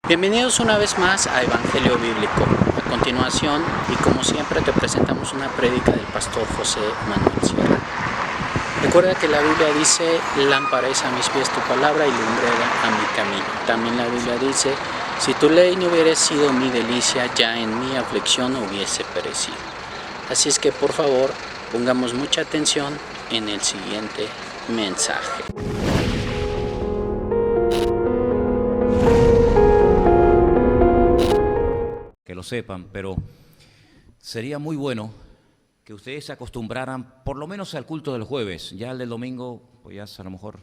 Bienvenidos una vez más a Evangelio Bíblico. A continuación, y como siempre, te presentamos una prédica del pastor José Manuel Sierra. Recuerda que la Biblia dice: lámpara es a mis pies tu palabra y lumbrera a mi camino. También la Biblia dice: si tu ley no hubiera sido mi delicia, ya en mi aflicción hubiese perecido. Así es que, por favor, pongamos mucha atención en el siguiente mensaje. Que lo sepan, pero sería muy bueno que ustedes se acostumbraran por lo menos al culto del jueves. Ya el del domingo, pues ya es a lo mejor,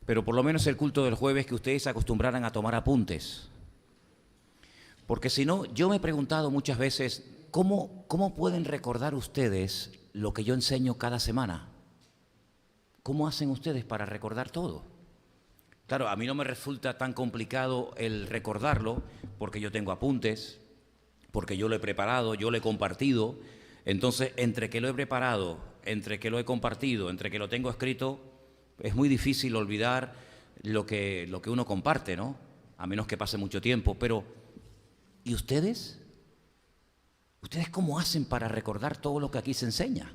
pero por lo menos el culto del jueves, que ustedes se acostumbraran a tomar apuntes. Porque si no, yo me he preguntado muchas veces, ¿cómo pueden recordar ustedes lo que yo enseño cada semana? ¿Cómo hacen ustedes para recordar todo? Claro, a mí no me resulta tan complicado el recordarlo, porque yo tengo apuntes, porque yo lo he preparado, yo lo he compartido. Entonces, entre que lo he preparado, entre que lo he compartido, entre que lo tengo escrito, es muy difícil olvidar lo que uno comparte, ¿no? A menos que pase mucho tiempo. Pero, ¿y ustedes? ¿Ustedes cómo hacen para recordar todo lo que aquí se enseña?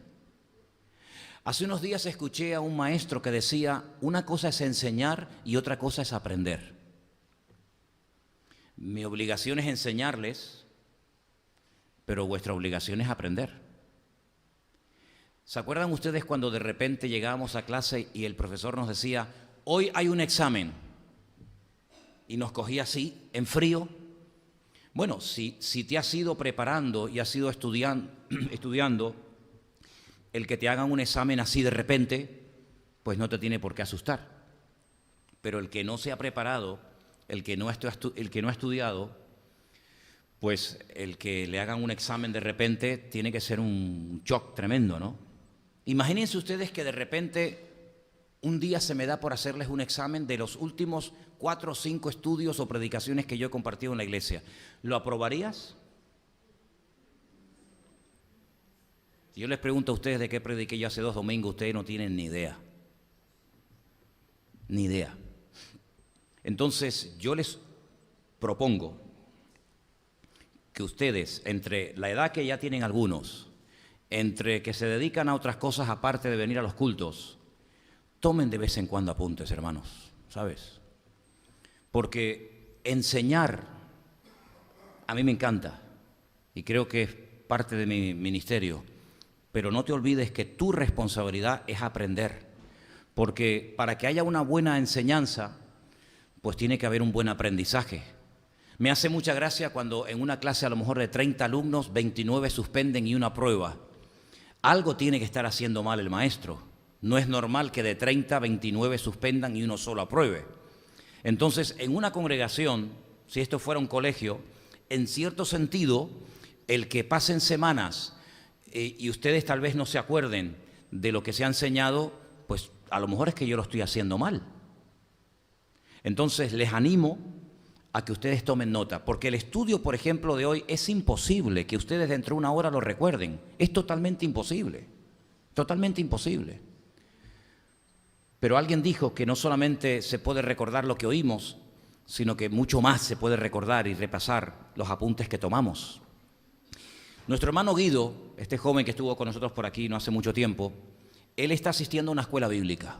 Hace unos días escuché a un maestro que decía: una cosa es enseñar y otra cosa es aprender. Mi obligación es enseñarles, pero vuestra obligación es aprender. ¿Se acuerdan ustedes cuando de repente llegábamos a clase y el profesor nos decía: hoy hay un examen? Y nos cogía así, en frío. Bueno, si te has ido preparando y has ido estudiando, el que te hagan un examen así de repente, pues no te tiene por qué asustar. Pero el que no se ha preparado, el que no ha estudiado, pues el que le hagan un examen de repente tiene que ser un shock tremendo, ¿no? Imagínense ustedes que de repente un día se me da por hacerles un examen de los últimos 4 o 5 estudios o predicaciones que yo he compartido en la iglesia. ¿Lo aprobarías? Si yo les pregunto a ustedes de qué prediqué yo hace 2 domingos, ustedes no tienen ni idea. Ni idea. Entonces, yo les propongo que ustedes, entre la edad que ya tienen algunos, entre que se dedican a otras cosas aparte de venir a los cultos, tomen de vez en cuando apuntes, hermanos, ¿sabes? Porque enseñar a mí me encanta y creo que es parte de mi ministerio, pero no te olvides que tu responsabilidad es aprender, porque para que haya una buena enseñanza, pues tiene que haber un buen aprendizaje. Me hace mucha gracia cuando en una clase a lo mejor de 30 alumnos, 29 suspenden y una aprueba. Algo tiene que estar haciendo mal el maestro. No es normal que de 30, 29 suspendan y uno solo apruebe. Entonces, en una congregación, si esto fuera un colegio, en cierto sentido, el que pasen semanas y ustedes tal vez no se acuerden de lo que se ha enseñado, pues a lo mejor es que yo lo estoy haciendo mal. Entonces, les animo a que ustedes tomen nota, porque el estudio, por ejemplo, de hoy es imposible que ustedes dentro de una hora lo recuerden. Es totalmente imposible, totalmente imposible. Pero alguien dijo que no solamente se puede recordar lo que oímos, sino que mucho más se puede recordar y repasar los apuntes que tomamos. Nuestro hermano Guido, este joven que estuvo con nosotros por aquí no hace mucho tiempo, él está asistiendo a una escuela bíblica.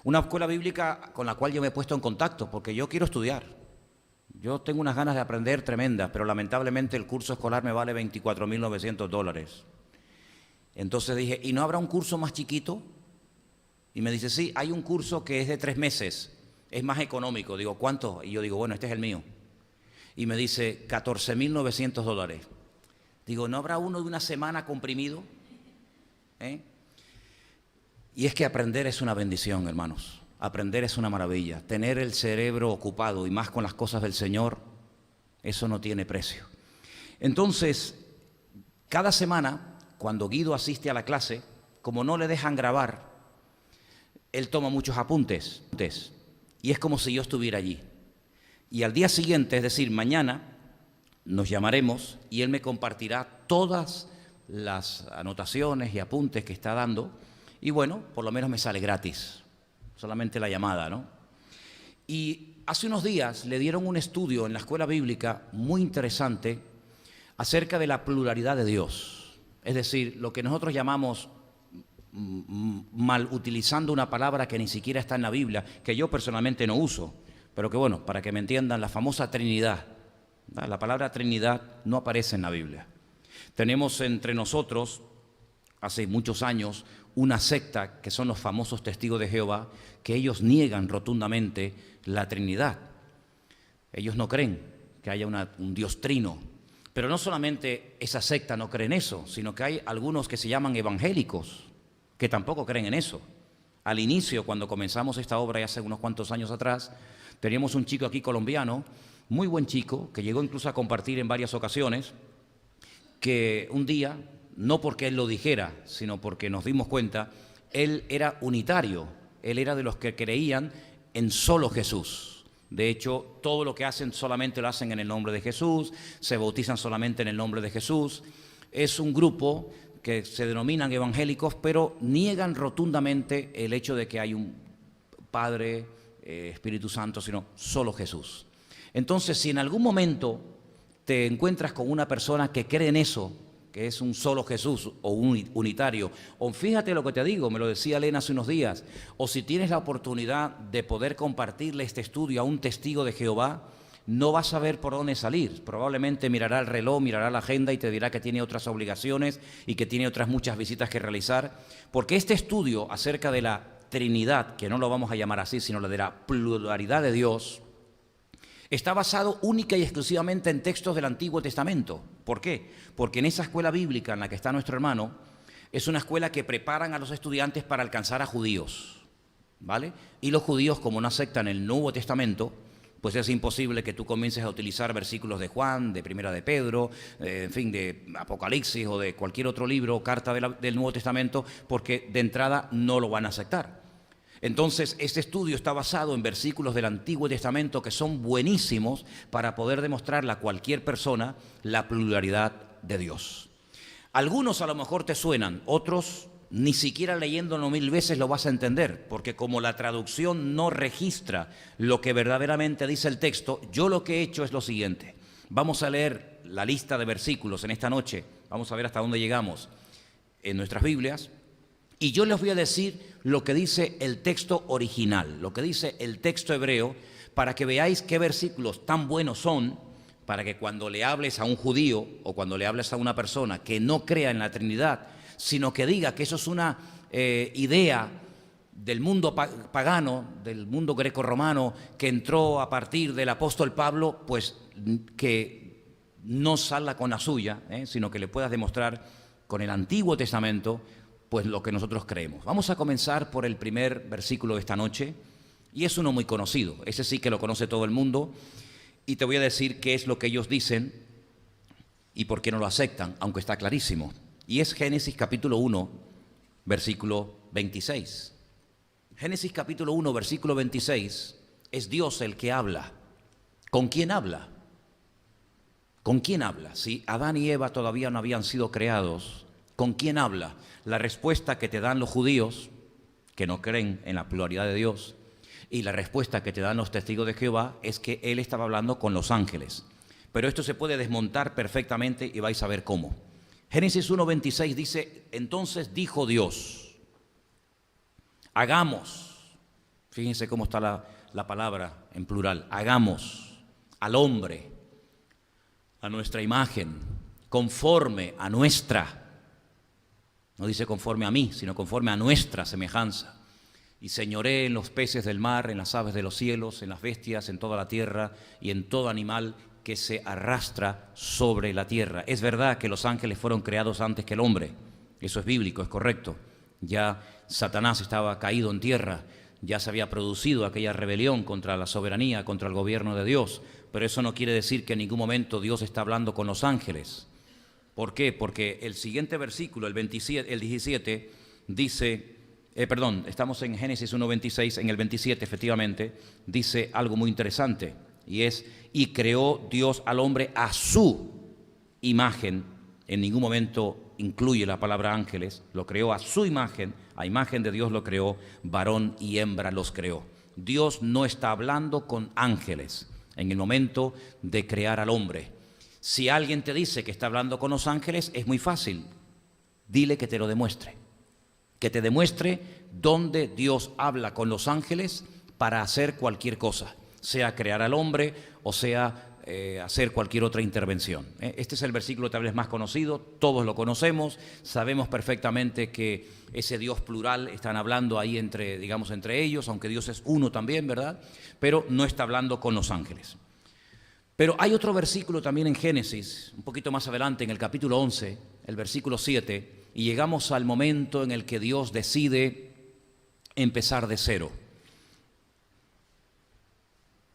Una escuela bíblica con la cual yo me he puesto en contacto, porque yo quiero estudiar. Yo tengo unas ganas de aprender tremendas, pero lamentablemente el curso escolar me vale $24,900. Entonces dije, ¿y no habrá un curso más chiquito? Y me dice, sí, hay un curso que es de 3 meses, es más económico. Digo, ¿cuánto? Y yo digo, bueno, este es el mío. Y me dice, $14,900. Digo, ¿no habrá uno de una semana comprimido? Y es que aprender es una bendición, hermanos. Aprender es una maravilla. Tener el cerebro ocupado y más con las cosas del Señor, eso no tiene precio. Entonces, cada semana, cuando Guido asiste a la clase, como no le dejan grabar, él toma muchos apuntes. Y es como si yo estuviera allí. Y al día siguiente, es decir, mañana, nos llamaremos y él me compartirá todas las anotaciones y apuntes que está dando. Y bueno, por lo menos me sale gratis. Solamente la llamada, ¿no? Y hace unos días le dieron un estudio en la escuela bíblica muy interesante acerca de la pluralidad de Dios. Es decir, lo que nosotros llamamos, mal utilizando una palabra que ni siquiera está en la Biblia, que yo personalmente no uso, pero que bueno, para que me entiendan, la famosa Trinidad. La palabra Trinidad no aparece en la Biblia. Tenemos entre nosotros, hace muchos años, una secta que son los famosos testigos de Jehová, que ellos niegan rotundamente la Trinidad. Ellos no creen que haya un Dios trino. Pero no solamente esa secta no cree en eso, sino que hay algunos que se llaman evangélicos, que tampoco creen en eso. Al inicio, cuando comenzamos esta obra, ya hace unos cuantos años atrás, teníamos un chico aquí colombiano, muy buen chico, que llegó incluso a compartir en varias ocasiones, que un día, no porque él lo dijera, sino porque nos dimos cuenta, él era unitario, él era de los que creían en solo Jesús. De hecho, todo lo que hacen solamente lo hacen en el nombre de Jesús, se bautizan solamente en el nombre de Jesús. Es un grupo que se denominan evangélicos, pero niegan rotundamente el hecho de que hay un Padre, Espíritu Santo, sino solo Jesús. Entonces, si en algún momento te encuentras con una persona que cree en eso, que es un solo Jesús o un unitario, o fíjate lo que te digo, me lo decía Elena hace unos días, o si tienes la oportunidad de poder compartirle este estudio a un testigo de Jehová, no vas a saber por dónde salir. Probablemente mirará el reloj, mirará la agenda y te dirá que tiene otras obligaciones y que tiene otras muchas visitas que realizar, porque este estudio acerca de la Trinidad, que no lo vamos a llamar así, sino la de la pluralidad de Dios, está basado única y exclusivamente en textos del Antiguo Testamento. ¿Por qué? Porque en esa escuela bíblica en la que está nuestro hermano, es una escuela que preparan a los estudiantes para alcanzar a judíos, ¿vale? Y los judíos, como no aceptan el Nuevo Testamento, pues es imposible que tú comiences a utilizar versículos de Juan, de Primera de Pedro, en fin, de Apocalipsis o de cualquier otro libro o carta del Nuevo Testamento, porque de entrada no lo van a aceptar. Entonces, este estudio está basado en versículos del Antiguo Testamento que son buenísimos para poder demostrarle a cualquier persona la pluralidad de Dios. Algunos a lo mejor te suenan, otros ni siquiera leyéndolo 1000 veces lo vas a entender, porque como la traducción no registra lo que verdaderamente dice el texto, yo lo que he hecho es lo siguiente. Vamos a leer la lista de versículos en esta noche, vamos a ver hasta dónde llegamos en nuestras Biblias, y yo les voy a decir lo que dice el texto original, lo que dice el texto hebreo, para que veáis qué versículos tan buenos son, para que cuando le hables a un judío o cuando le hables a una persona que no crea en la Trinidad, sino que diga que eso es una idea del mundo pagano, del mundo grecorromano, que entró a partir del apóstol Pablo, pues que no salga con la suya, sino que le puedas demostrar con el Antiguo Testamento pues lo que nosotros creemos. Vamos a comenzar por el primer versículo de esta noche, y es uno muy conocido, ese sí que lo conoce todo el mundo, y te voy a decir qué es lo que ellos dicen y por qué no lo aceptan, aunque está clarísimo. Y es Génesis capítulo 1, versículo 26. Génesis capítulo 1, versículo 26, es Dios el que habla. ¿Con quién habla? ¿Con quién habla? Si Adán y Eva todavía no habían sido creados, ¿con quién habla? La respuesta que te dan los judíos, que no creen en la pluralidad de Dios, y la respuesta que te dan los testigos de Jehová es que él estaba hablando con los ángeles. Pero esto se puede desmontar perfectamente y vais a ver cómo. Génesis 1:26 dice, entonces dijo Dios, hagamos, fíjense cómo está la palabra en plural, hagamos al hombre a nuestra imagen, conforme a nuestra. No dice conforme a mí, sino conforme a nuestra semejanza. Y señoré en los peces del mar, en las aves de los cielos, en las bestias, en toda la tierra y en todo animal que se arrastra sobre la tierra. Es verdad que los ángeles fueron creados antes que el hombre. Eso es bíblico, es correcto. Ya Satanás estaba caído en tierra, ya se había producido aquella rebelión contra la soberanía, contra el gobierno de Dios. Pero eso no quiere decir que en ningún momento Dios está hablando con los ángeles. ¿Por qué? Porque el siguiente versículo, el 17, dice, estamos en Génesis 1:26, en el 27 efectivamente, dice algo muy interesante, y es, y creó Dios al hombre a su imagen, en ningún momento incluye la palabra ángeles, lo creó a su imagen, a imagen de Dios lo creó, varón y hembra los creó. Dios no está hablando con ángeles en el momento de crear al hombre. Si alguien te dice que está hablando con los ángeles, es muy fácil. Dile que te lo demuestre. Que te demuestre dónde Dios habla con los ángeles para hacer cualquier cosa, sea crear al hombre o sea hacer cualquier otra intervención. Este es el versículo tal vez más conocido, todos lo conocemos, sabemos perfectamente que ese Dios plural están hablando ahí entre ellos, aunque Dios es uno también, ¿verdad? Pero no está hablando con los ángeles. Pero hay otro versículo también en Génesis, un poquito más adelante, en el capítulo 11, el versículo 7, y llegamos al momento en el que Dios decide empezar de cero.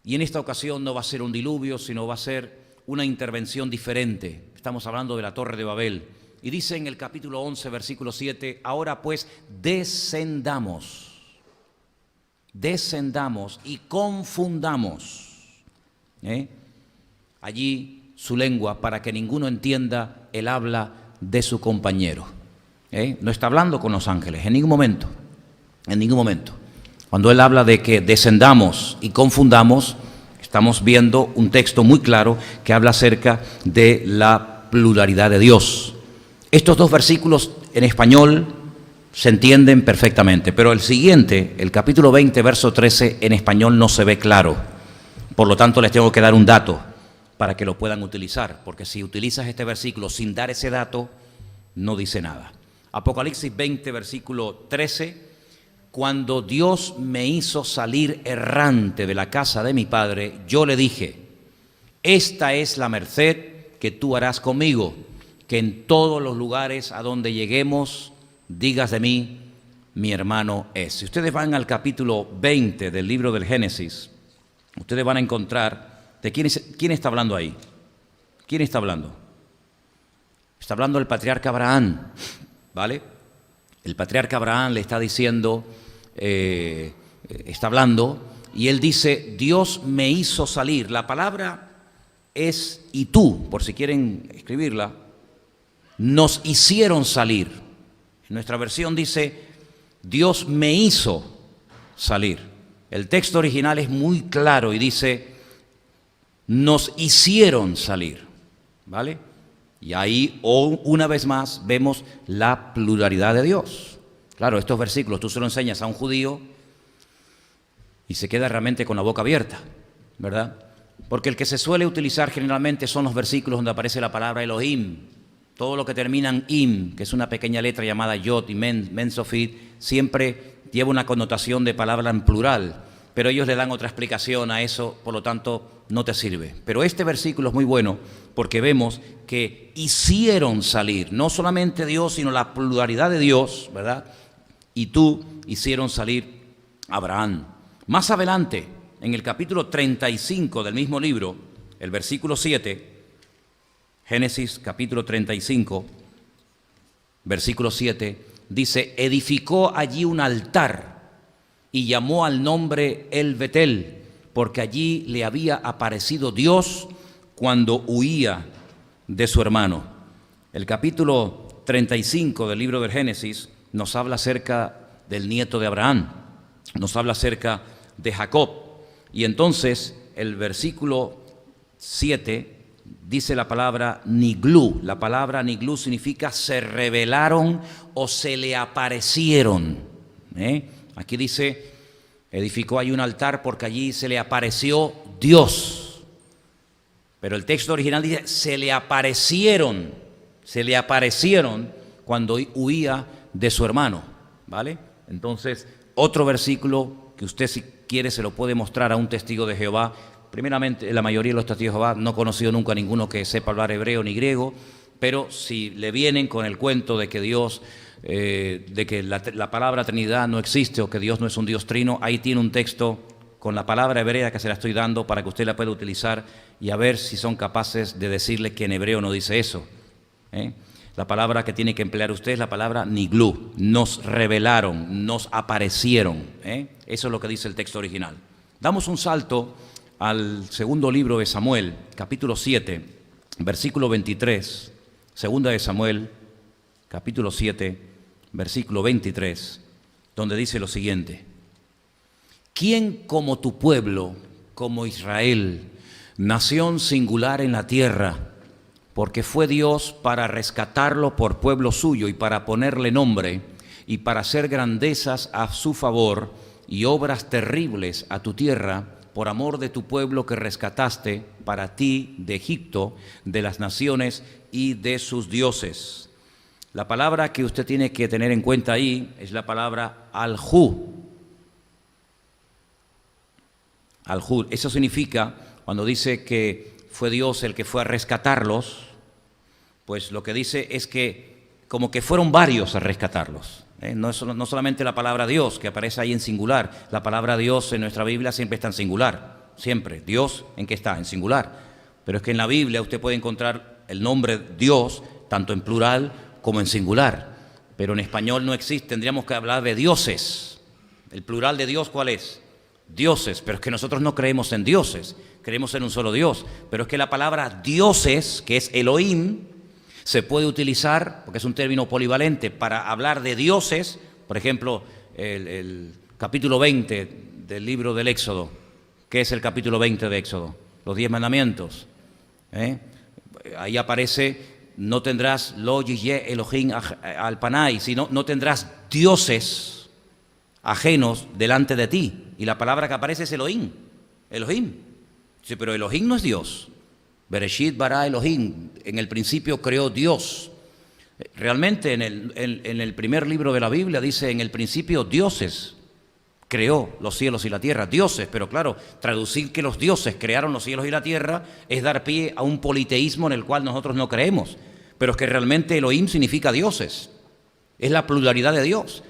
Y en esta ocasión no va a ser un diluvio, sino va a ser una intervención diferente. Estamos hablando de la Torre de Babel. Y dice en el capítulo 11, versículo 7, ahora pues descendamos y confundamos allí su lengua para que ninguno entienda el habla de su compañero. No está hablando con los ángeles en ningún momento, en ningún momento. Cuando él habla de que descendamos y confundamos, estamos viendo un texto muy claro que habla acerca de la pluralidad de Dios. Estos dos versículos en español se entienden perfectamente, pero el siguiente, el capítulo 20, verso 13, en español no se ve claro. Por lo tanto, les tengo que dar un dato para que lo puedan utilizar, porque si utilizas este versículo sin dar ese dato, no dice nada. Apocalipsis 20, versículo 13, cuando Dios me hizo salir errante de la casa de mi padre, yo le dije, esta es la merced que tú harás conmigo, que en todos los lugares a donde lleguemos, digas de mí, mi hermano es. Si ustedes van al capítulo 20 del libro del Génesis, ustedes van a encontrar de quién está hablando ahí. ¿Quién está hablando? Está hablando el patriarca Abraham, ¿vale? El patriarca Abraham le está diciendo, está hablando, y él dice, Dios me hizo salir. La palabra es y tú, por si quieren escribirla, nos hicieron salir. En nuestra versión dice, Dios me hizo salir. El texto original es muy claro y dice, nos hicieron salir, ¿vale? Y ahí, una vez más, vemos la pluralidad de Dios. Claro, estos versículos tú se los enseñas a un judío y se queda realmente con la boca abierta, ¿verdad? Porque el que se suele utilizar generalmente son los versículos donde aparece la palabra Elohim. Todo lo que termina en im, que es una pequeña letra llamada yod y men sofit, siempre lleva una connotación de palabra en plural, pero ellos le dan otra explicación a eso, por lo tanto no te sirve. Pero este versículo es muy bueno porque vemos que hicieron salir, no solamente Dios, sino la pluralidad de Dios, ¿verdad? Y tú hicieron salir a Abraham. Más adelante, en el capítulo 35 del mismo libro, el versículo 7, Génesis capítulo 35, versículo 7, dice, edificó allí un altar y llamó al nombre El Betel, porque allí le había aparecido Dios cuando huía de su hermano. El capítulo 35 del libro del Génesis nos habla acerca del nieto de Abraham, nos habla acerca de Jacob. Y entonces el versículo 7 dice la palabra niglú. La palabra niglú significa se revelaron o se le aparecieron. Aquí dice, edificó allí un altar porque allí se le apareció Dios. Pero el texto original dice, se le aparecieron cuando huía de su hermano, ¿vale? Entonces, otro versículo que usted si quiere se lo puede mostrar a un testigo de Jehová. Primeramente, la mayoría de los testigos de Jehová no he conocido nunca a ninguno que sepa hablar hebreo ni griego, pero si le vienen con el cuento de que Dios, de que la palabra Trinidad no existe o que Dios no es un Dios trino, ahí tiene un texto con la palabra hebrea que se la estoy dando para que usted la pueda utilizar y a ver si son capaces de decirle que en hebreo no dice eso. La palabra que tiene que emplear usted es la palabra niglú. Nos revelaron, nos aparecieron. Eso es lo que dice el texto original. Damos un salto al segundo libro de Samuel, capítulo 7, versículo 23. Segunda de Samuel, capítulo 7, versículo 23, donde dice lo siguiente. ¿quién como tu pueblo, como Israel, nación singular en la tierra? Porque fue Dios para rescatarlo por pueblo suyo y para ponerle nombre y para hacer grandezas a su favor y obras terribles a tu tierra por amor de tu pueblo que rescataste para ti de Egipto, de las naciones y de sus dioses. La palabra que usted tiene que tener en cuenta ahí es la palabra al-Hu. Al-Hu, eso significa, cuando dice que fue Dios el que fue a rescatarlos, pues lo que dice es que como que fueron varios a rescatarlos. No es no solamente la palabra Dios, que aparece ahí en singular. La palabra Dios en nuestra Biblia siempre está en singular, siempre. Dios, ¿en qué está? En singular. Pero es que en la Biblia usted puede encontrar el nombre Dios, tanto en plural como en singular. Pero en español no existe, tendríamos que hablar de dioses. ¿El plural de Dios cuál es? Dioses, pero es que nosotros no creemos en dioses, creemos en un solo Dios. Pero es que la palabra dioses, que es Elohim, se puede utilizar, porque es un término polivalente, para hablar de dioses. Por ejemplo, el capítulo 20 del libro del Éxodo. ¿Qué es el capítulo 20 de Éxodo? Los 10 mandamientos. Ahí aparece, no tendrás lo yiyeh Elohim al panay, sino no tendrás dioses ajenos delante de ti. Y la palabra que aparece es Elohim. Elohim. Sí, pero Elohim no es Dios. Bereshit bara Elohim, en el principio creó Dios. Realmente en el primer libro de la Biblia dice, en el principio dioses creó los cielos y la tierra, dioses, pero claro, traducir que los dioses crearon los cielos y la tierra es dar pie a un politeísmo en el cual nosotros no creemos, pero es que realmente Elohim significa dioses, es la pluralidad de Dios.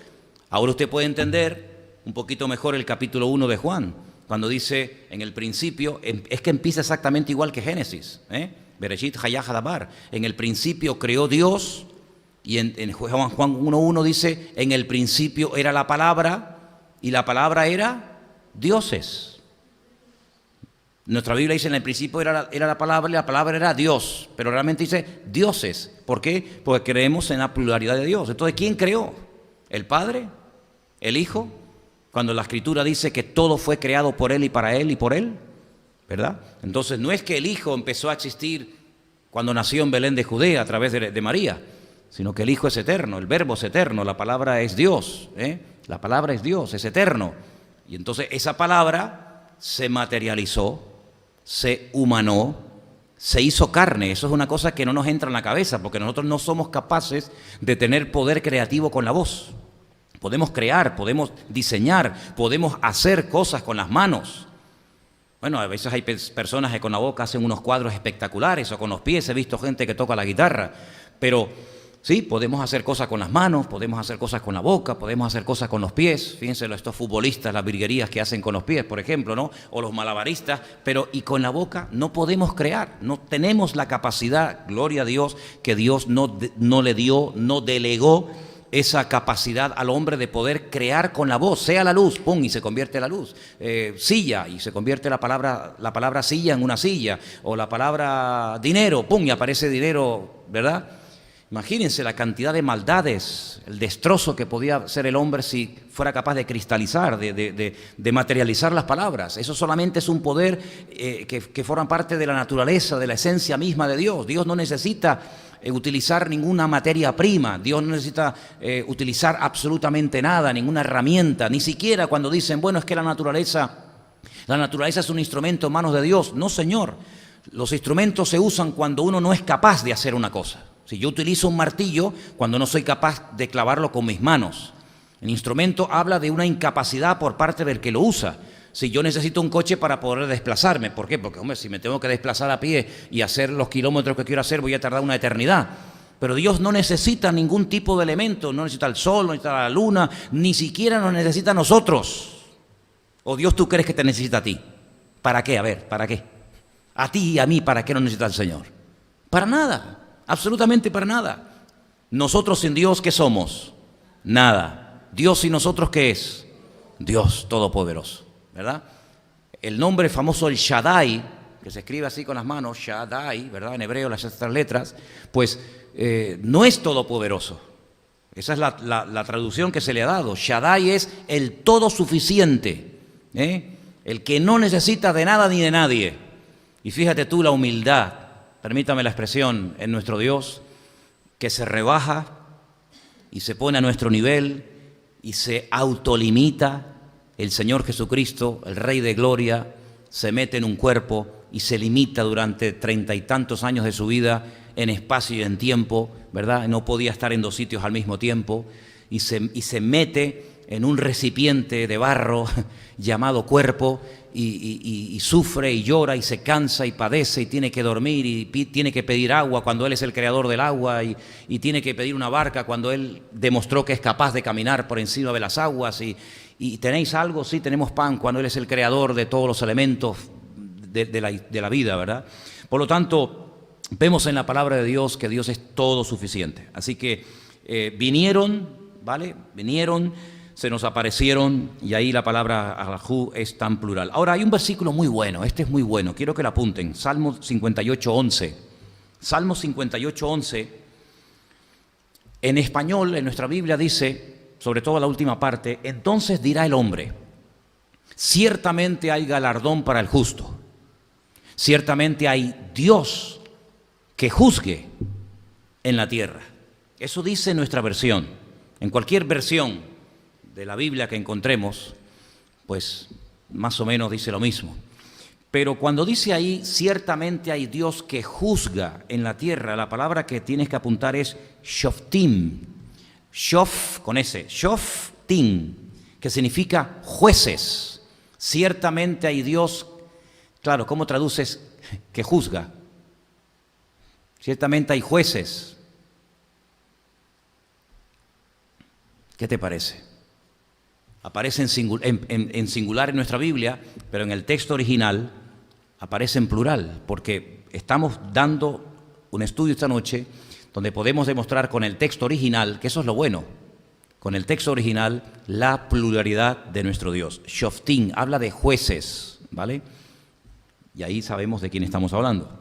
Ahora usted puede entender un poquito mejor el capítulo 1 de Juan, cuando dice en el principio, es que empieza exactamente igual que Génesis, Bereshit hayah hadabar, en el principio creó Dios, y en Juan 1.1 dice, en el principio era la palabra, y la palabra era dioses. Nuestra Biblia dice, en el principio era la palabra, y la palabra era Dios, pero realmente dice dioses. ¿Por qué? Porque creemos en la pluralidad de Dios. Entonces, ¿quién creó? ¿El Padre? ¿El Hijo? Cuando la Escritura dice que todo fue creado por Él y para Él y por Él, ¿verdad? Entonces no es que el Hijo empezó a existir cuando nació en Belén de Judea a través de María, sino que el Hijo es eterno, el Verbo es eterno, la palabra es Dios, la palabra es Dios, es eterno. Y entonces esa palabra se materializó, se humanó, se hizo carne. Eso es una cosa que no nos entra en la cabeza, porque nosotros no somos capaces de tener poder creativo con la voz. Podemos crear, podemos diseñar, podemos hacer cosas con las manos. Bueno, a veces hay personas que con la boca hacen unos cuadros espectaculares, o con los pies, he visto gente que toca la guitarra, pero sí, podemos hacer cosas con las manos, podemos hacer cosas con la boca, podemos hacer cosas con los pies. Fíjense estos futbolistas, las virguerías que hacen con los pies, por ejemplo, ¿no? O los malabaristas, pero y con la boca no podemos crear, no tenemos la capacidad, gloria a Dios, que Dios no le dio, no delegó esa capacidad al hombre de poder crear con la voz, sea la luz, pum, y se convierte la luz, silla, y se convierte la palabra silla en una silla, o la palabra dinero, pum, y aparece dinero, ¿verdad? Imagínense la cantidad de maldades, el destrozo que podía ser el hombre si fuera capaz de cristalizar, de materializar las palabras. Eso solamente es un poder que forma parte de la naturaleza, de la esencia misma de Dios. Dios no necesita utilizar ninguna materia prima, Dios no necesita utilizar absolutamente nada, ninguna herramienta, ni siquiera cuando dicen, bueno, es que la naturaleza es un instrumento en manos de Dios. No, señor, los instrumentos se usan cuando uno no es capaz de hacer una cosa. Si yo utilizo un martillo, cuando no soy capaz de clavarlo con mis manos. El instrumento habla de una incapacidad por parte del que lo usa. Si yo necesito un coche para poder desplazarme, ¿por qué? Porque, hombre, si me tengo que desplazar a pie y hacer los kilómetros que quiero hacer, voy a tardar una eternidad. Pero Dios no necesita ningún tipo de elemento, no necesita el sol, no necesita la luna, ni siquiera nos necesita a nosotros. ¿O Dios tú crees que te necesita a ti? ¿Para qué? A ver, ¿para qué? A ti y a mí, ¿para qué nos necesita el Señor? Para nada, absolutamente para nada. Nosotros sin Dios, ¿qué somos? Nada. Dios sin nosotros, ¿qué es? Dios Todopoderoso, ¿verdad? El nombre famoso, el Shaddai, que se escribe así con las manos, Shaddai, ¿verdad? En hebreo, las 3 letras, pues no es todopoderoso. Esa es la traducción que se le ha dado. Shaddai es el todo suficiente. El que no necesita de nada ni de nadie. Y fíjate tú la humildad, permítame la expresión, en nuestro Dios, que se rebaja y se pone a nuestro nivel y se autolimita. El Señor Jesucristo, el Rey de Gloria, se mete en un cuerpo y se limita durante 30 y tantos años de su vida en espacio y en tiempo, ¿verdad? No podía estar en dos sitios al mismo tiempo y se mete en un recipiente de barro llamado cuerpo y sufre y llora y se cansa y padece y tiene que dormir y tiene que pedir agua cuando Él es el creador del agua y tiene que pedir una barca cuando Él demostró que es capaz de caminar por encima de las aguas y ¿tenéis algo? Sí, tenemos pan cuando Él es el creador de todos los elementos de la vida, ¿verdad? Por lo tanto, vemos en la palabra de Dios que Dios es todo suficiente. Así que vinieron, ¿vale? Vinieron, se nos aparecieron y ahí la palabra Alahu es tan plural. Ahora hay un versículo muy bueno, este es muy bueno, quiero que lo apunten, Salmo 58:11. Salmo 58:11, en español, en nuestra Biblia dice, sobre todo la última parte, entonces dirá el hombre, ciertamente hay galardón para el justo, ciertamente hay Dios que juzgue en la tierra. Eso dice nuestra versión. En cualquier versión de la Biblia que encontremos, pues más o menos dice lo mismo. Pero cuando dice ahí, ciertamente hay Dios que juzga en la tierra, la palabra que tienes que apuntar es shoftim, shof con S, shoftim, que significa jueces. Ciertamente hay Dios, claro, ¿cómo traduces que juzga? Ciertamente hay jueces. ¿Qué te parece? Aparece en singular en nuestra Biblia, pero en el texto original aparece en plural, porque estamos dando un estudio esta noche donde podemos demostrar con el texto original, que eso es lo bueno, con el texto original, la pluralidad de nuestro Dios. Shoftim habla de jueces, ¿vale? Y ahí sabemos de quién estamos hablando.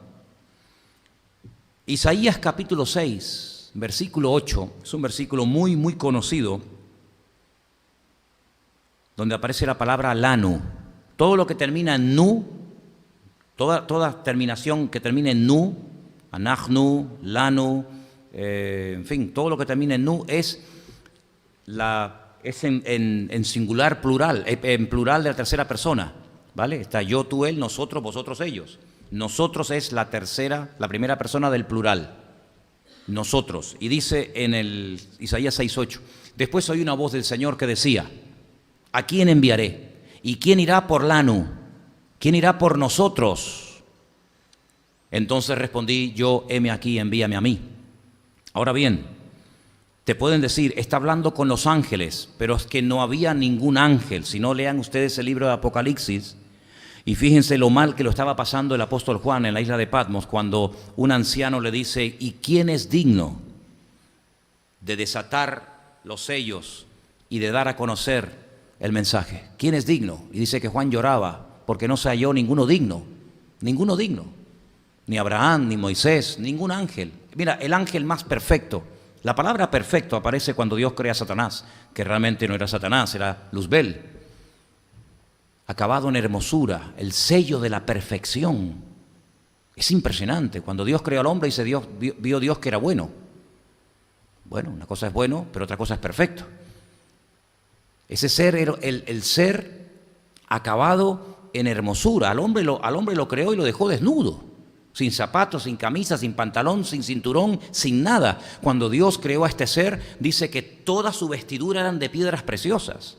Isaías capítulo 6, versículo 8, es un versículo muy, muy conocido, donde aparece la palabra lanu. Todo lo que termina en nu, toda terminación que termine en nu, anachnu, lanu, en fin, todo lo que termina en nu es en singular plural, en plural de la tercera persona, ¿vale? Está yo, tú, él, nosotros, vosotros, ellos. Nosotros es la primera persona del plural. Nosotros. Y dice en el Isaías 6:8, después oí una voz del Señor que decía, ¿a quién enviaré? ¿Y quién irá por lanu? ¿Quién irá por nosotros? Entonces respondí yo, heme aquí, envíame a mí. Ahora bien, te pueden decir, está hablando con los ángeles, pero es que no había ningún ángel. Si no, lean ustedes el libro de Apocalipsis y fíjense lo mal que lo estaba pasando el apóstol Juan en la isla de Patmos cuando un anciano le dice, ¿y quién es digno de desatar los sellos y de dar a conocer el mensaje? ¿Quién es digno? Y dice que Juan lloraba porque no se halló ninguno digno, ni Abraham, ni Moisés, ningún ángel. Mira, el ángel más perfecto, la palabra perfecto aparece cuando Dios crea a Satanás, que realmente no era Satanás, era Luzbel, acabado en hermosura, el sello de la perfección. Es impresionante, cuando Dios creó al hombre dice vio Dios que era bueno. Bueno, una cosa es bueno, pero otra cosa es perfecto. Ese ser era el ser acabado en hermosura. Al hombre lo creó y lo dejó desnudo, sin zapatos, sin camisa, sin pantalón, sin cinturón, sin nada. Cuando Dios creó a este ser, dice que toda su vestidura eran de piedras preciosas.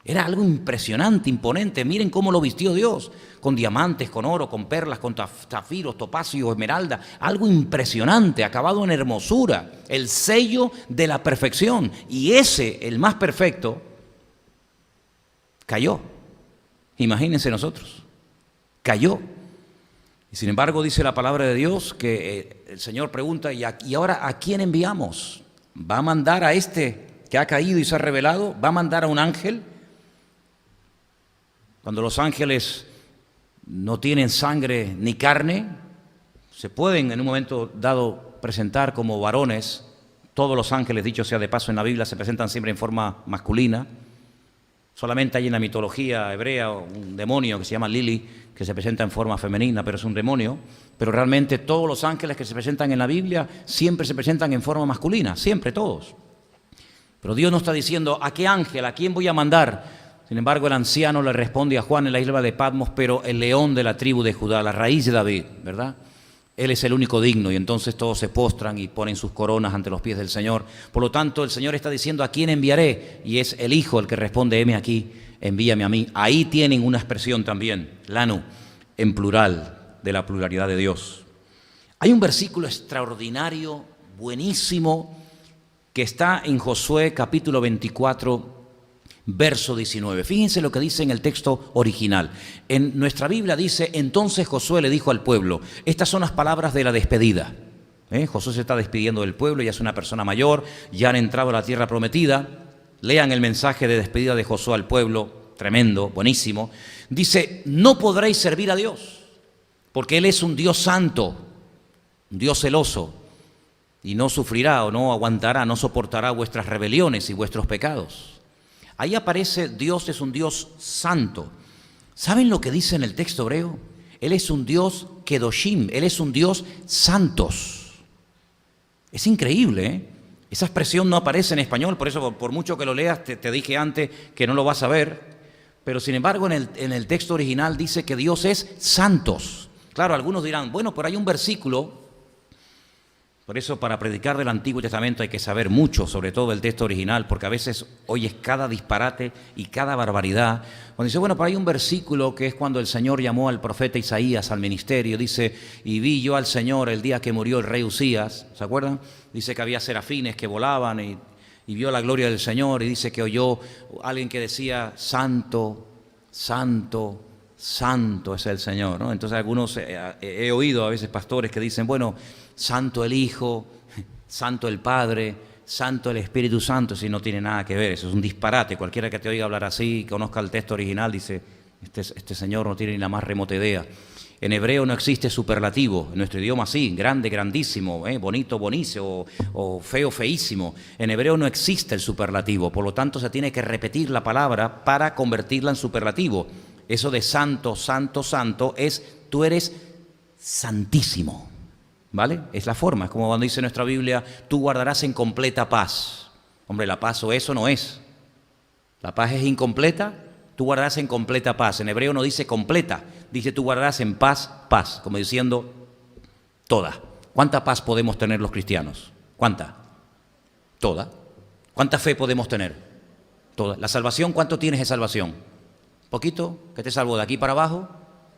Era algo impresionante, imponente. Miren cómo lo vistió Dios, con diamantes, con oro, con perlas, con zafiros, topacio, esmeralda. Algo impresionante, acabado en hermosura, el sello de la perfección. Y ese, el más perfecto, cayó. Imagínense nosotros, cayó. Y sin embargo dice la palabra de Dios que el Señor pregunta, ¿y ahora a quién enviamos? ¿Va a mandar a este que ha caído y se ha revelado? ¿Va a mandar a un ángel? Cuando los ángeles no tienen sangre ni carne, se pueden en un momento dado presentar como varones. Todos los ángeles, dicho sea de paso en la Biblia, se presentan siempre en forma masculina. Solamente hay en la mitología hebrea un demonio que se llama Lili, que se presenta en forma femenina, pero es un demonio. Pero realmente todos los ángeles que se presentan en la Biblia siempre se presentan en forma masculina, siempre, todos. Pero Dios no está diciendo, ¿a qué ángel? ¿A quién voy a mandar? Sin embargo, el anciano le responde a Juan en la isla de Patmos, pero el león de la tribu de Judá, la raíz de David, ¿verdad? Él es el único digno, y entonces todos se postran y ponen sus coronas ante los pies del Señor. Por lo tanto, el Señor está diciendo, ¿a quién enviaré? Y es el Hijo el que responde, heme aquí, envíame a mí. Ahí tienen una expresión también, lanu, en plural, de la pluralidad de Dios. Hay un versículo extraordinario, buenísimo, que está en Josué capítulo 24, verso 19. Fíjense lo que dice en el texto original. En nuestra Biblia dice, entonces Josué le dijo al pueblo, estas son las palabras de la despedida. Josué se está despidiendo del pueblo, ya es una persona mayor, ya han entrado a la tierra prometida. Lean el mensaje de despedida de Josué al pueblo, tremendo, buenísimo. Dice, no podréis servir a Dios, porque Él es un Dios santo, un Dios celoso, y no sufrirá o no aguantará, no soportará vuestras rebeliones y vuestros pecados. Ahí aparece Dios es un Dios santo. ¿Saben lo que dice en el texto hebreo? Él es un Dios kedoshim, Él es un Dios santos. Es increíble, ¿eh? Esa expresión no aparece en español, por eso por mucho que lo leas, te dije antes que no lo vas a ver, pero sin embargo en el texto original dice que Dios es santos. Claro, algunos dirán, bueno, pero hay un versículo. Por eso para predicar del Antiguo Testamento hay que saber mucho, sobre todo el texto original, porque a veces oyes cada disparate y cada barbaridad. Cuando dice, bueno, pero hay un versículo que es cuando el Señor llamó al profeta Isaías al ministerio, dice, y vi yo al Señor el día que murió el rey Usías, ¿se acuerdan? Dice que había serafines que volaban y vio la gloria del Señor, y dice que oyó alguien que decía, santo, santo, santo es el Señor, ¿no? Entonces algunos, he oído a veces pastores que dicen, bueno, santo el Hijo, santo el Padre, santo el Espíritu Santo, si no tiene nada que ver, eso es un disparate. Cualquiera que te oiga hablar así, conozca el texto original, dice, este señor no tiene ni la más remota idea. En hebreo no existe superlativo, en nuestro idioma sí, grande, grandísimo, bonito, bonísimo, o feo, feísimo. En hebreo no existe el superlativo, por lo tanto se tiene que repetir la palabra para convertirla en superlativo. Eso de santo, santo, santo es, tú eres santísimo. ¿Vale? Es la forma, es como cuando dice nuestra Biblia, tú guardarás en completa paz. Hombre, la paz o eso no es. La paz es incompleta, tú guardarás en completa paz. En hebreo no dice completa, dice tú guardarás en paz, paz, como diciendo toda. ¿Cuánta paz podemos tener los cristianos? ¿Cuánta? Toda. ¿Cuánta fe podemos tener? Toda. ¿La salvación, cuánto tienes de salvación? ¿Poquito? ¿Qué te salvó? ¿De aquí para abajo?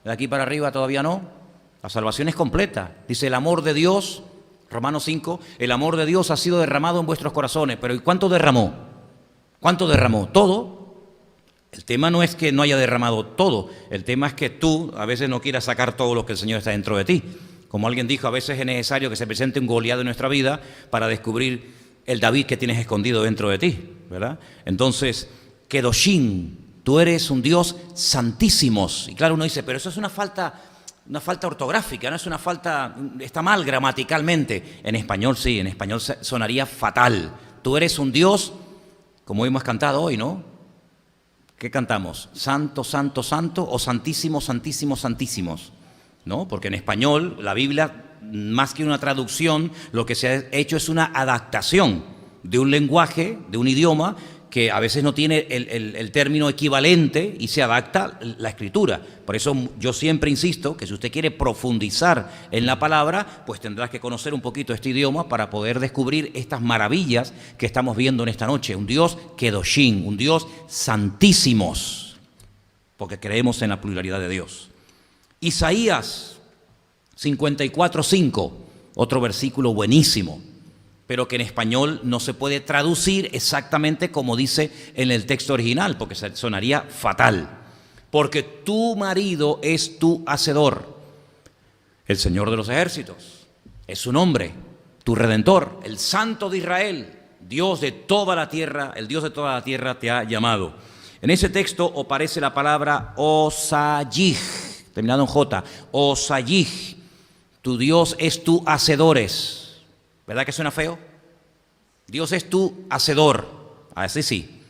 ¿De aquí para arriba todavía no? La salvación es completa. Dice el amor de Dios, Romanos 5, el amor de Dios ha sido derramado en vuestros corazones. Pero ¿y cuánto derramó? ¿Cuánto derramó? Todo. El tema no es que no haya derramado todo. El tema es que tú a veces no quieras sacar todo lo que el Señor está dentro de ti. Como alguien dijo, a veces es necesario que se presente un Goliat en nuestra vida para descubrir el David que tienes escondido dentro de ti, ¿verdad? Entonces, Kedoshim, tú eres un Dios santísimos. Y claro, uno dice, pero eso es una falta ortográfica, no es una falta, está mal gramaticalmente. En español sí, en español sonaría fatal. Tú eres un Dios, como hemos cantado hoy, ¿no? ¿Qué cantamos? Santo, santo, santo o santísimos, santísimos, santísimos, ¿no? Porque en español la Biblia, más que una traducción, lo que se ha hecho es una adaptación de un lenguaje, de un idioma que a veces no tiene el término equivalente y se adapta la escritura. Por eso yo siempre insisto que si usted quiere profundizar en la palabra, pues tendrás que conocer un poquito este idioma para poder descubrir estas maravillas que estamos viendo en esta noche. Un Dios Kedoshim, un Dios santísimos, porque creemos en la pluralidad de Dios. Isaías 54:5, otro versículo buenísimo, pero que en español no se puede traducir exactamente como dice en el texto original, porque sonaría fatal. Porque tu marido es tu hacedor, el Señor de los ejércitos, es su nombre, tu Redentor, el Santo de Israel, Dios de toda la tierra, el Dios de toda la tierra te ha llamado. En ese texto aparece la palabra Osayij, terminado en J, Osayij, tu Dios es tu hacedores. ¿Verdad que suena feo? Dios es tu hacedor, así sí.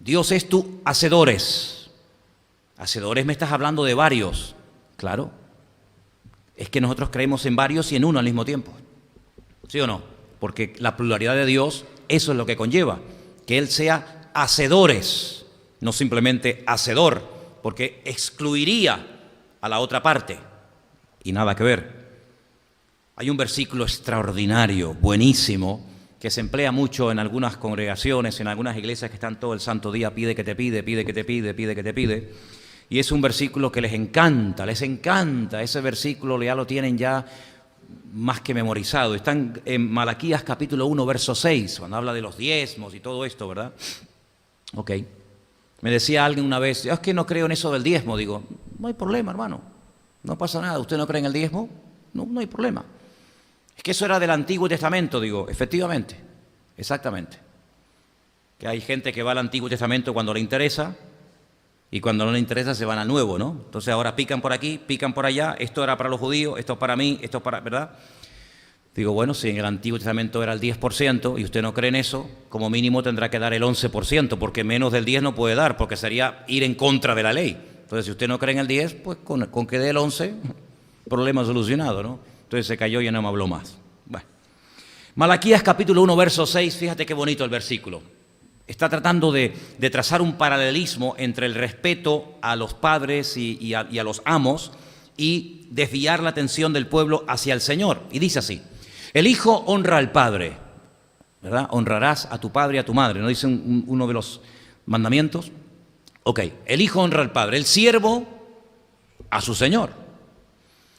Dios es tu hacedores. Hacedores, me estás hablando de varios. Claro. Es que nosotros creemos en varios y en uno al mismo tiempo. ¿Sí o no? Porque la pluralidad de Dios, eso es lo que conlleva. Que Él sea hacedores, no simplemente hacedor, porque excluiría a la otra parte. Y nada que ver. Hay un versículo extraordinario, buenísimo, que se emplea mucho en algunas congregaciones, en algunas iglesias que están todo el santo día, pide que te pide, pide que te pide, pide que te pide. Y es un versículo que les encanta ese versículo ya lo tienen ya más que memorizado. Están en Malaquías capítulo 1, verso 6, cuando habla de los diezmos y todo esto, ¿verdad? Ok. Me decía alguien una vez, es que no creo en eso del diezmo. Digo, no hay problema, hermano, no pasa nada. ¿Usted no cree en el diezmo? No hay problema. Es que eso era del Antiguo Testamento. Digo, efectivamente, exactamente. Que hay gente que va al Antiguo Testamento cuando le interesa y cuando no le interesa se van al Nuevo, ¿no? Entonces ahora pican por aquí, pican por allá, esto era para los judíos, esto es para mí, esto es para, ¿verdad? Digo, bueno, si en el Antiguo Testamento era el 10% y usted no cree en eso, como mínimo tendrá que dar el 11%, porque menos del 10 no puede dar, porque sería ir en contra de la ley. Entonces, si usted no cree en el 10, pues con que dé el 11, problema solucionado, ¿no? Entonces se cayó y ya no me habló más. Bueno. Malaquías capítulo 1, verso 6, fíjate qué bonito el versículo. Está tratando de trazar un paralelismo entre el respeto a los padres y a los amos y desviar la atención del pueblo hacia el Señor. Y dice así, el hijo honra al padre, ¿verdad? Honrarás a tu padre y a tu madre, ¿no dice uno de los mandamientos? Ok, el hijo honra al padre, el siervo a su señor.